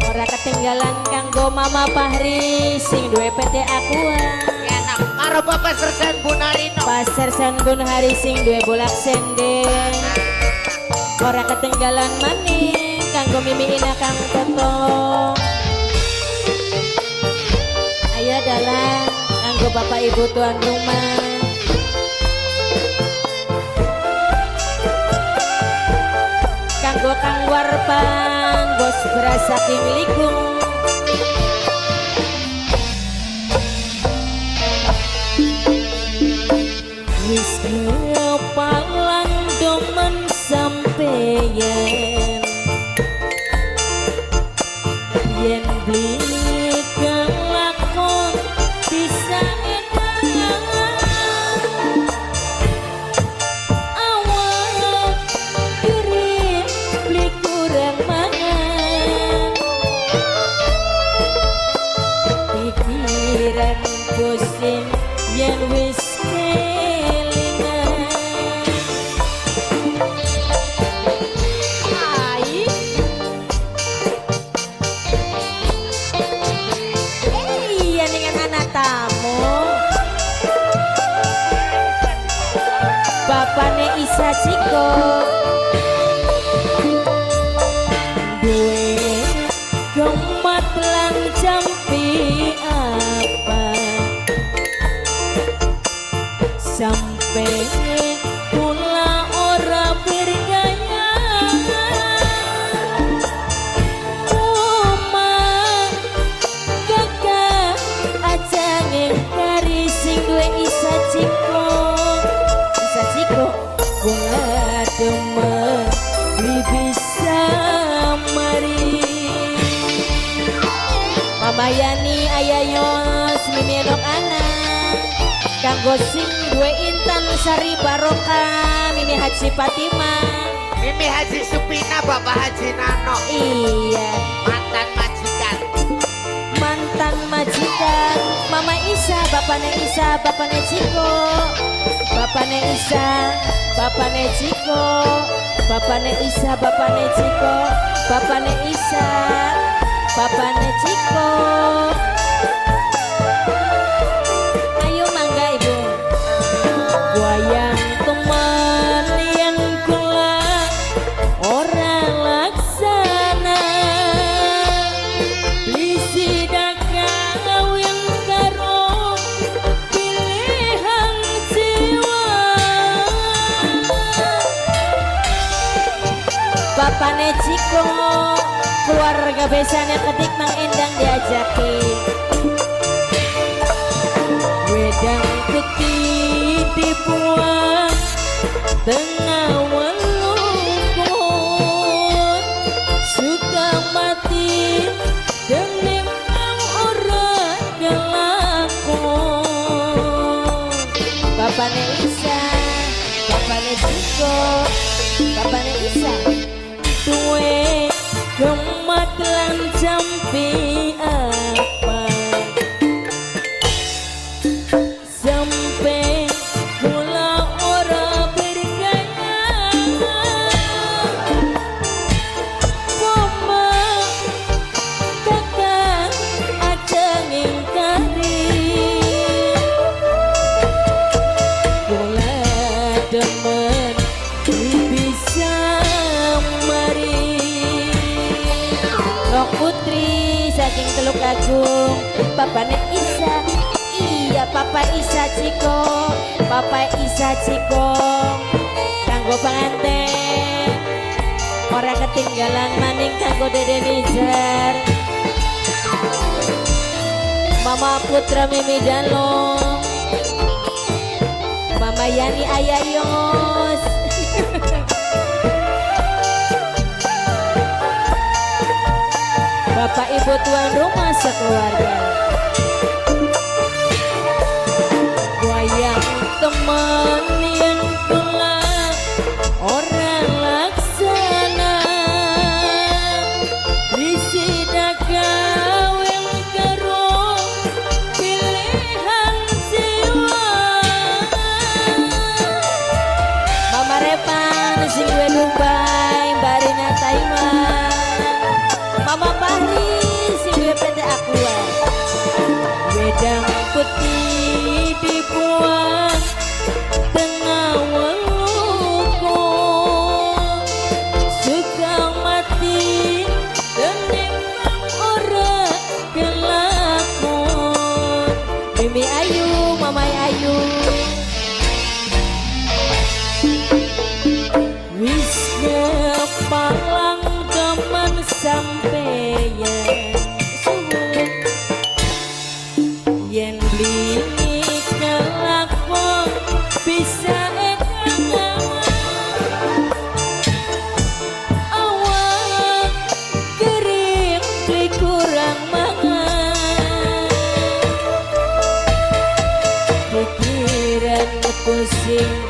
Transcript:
Ora ketinggalan kanggo Mama Fahri sing duwe PT Aqua. Enak karo Bapak Sersan Bunarino. Pasar San Bun Hari sing duwe bolak sendeng. Ora ketinggalan maning kanggo Mimi Ina Kang Toto. Ayo dalan kanggo Bapak Ibu tuan rumah. Kanggo Kang Warpan bos berasa king likung. Wis palang domen sampeyan yen beli kelakon bisa edan awak diri beli kurang mangan pikiran pusing yen wis Bapane Isa Ciko duwe gemat lang jampi apa sampai kula ora bergaya cuma kakak aja ngekari sing duwe Isa Ciko bunga demen bisa mari Mama Yani Ayayos Mimi Enok anak kanggo sing duwe Intan Sari Barokah Mimi Haji Fatima Mimi Haji Supina Bapak Haji Nano. Iya Mantan majikan. Mantan majikan Mama Isa Bapaknya Isa Bapaknya Ciko Bapaknya Isa Bapaknya Ciko Bapaknya Isa Bapaknya Ciko Bapaknya Isa Bapaknya Ciko. Ayo mangga ibu wayang teman yang kelak orang laksana bisi kawin karo pilihan jiwa Bapaknya Ciko keluarga besarnya ketik Mang Endang diajaki wedang putih dibuat tengah welungkun suka mati dening orang kelakon Bapaknya Isa Bapaknya Ciko Bapaknya Isa duwe gemat lan jampi apa sampai kula ora bergaya mama kakak aja ngingkari kula demen bisa mari Nok Putri saking Teluk Agung Bapaknya Isa iya Papa Isa Ciko Papa Isa Ciko kanggo panganten ora ketinggalan maning kanggo Dede Nizar Mama Putra Mimi Dalong Mama Yani Ayayos Bapak Ibu tuan rumah sekeluarga wayang teman yang kelak orang laksana bisi kawin karo pilih putih dibuang tengah weluko suka mati dan nimbang ora kelakon Mimi Ayu Mamai Ayu wis palang teman sampeyan suwun yen beli kelakon bisa ekang awak kering beli kurang mangan pikiran pusing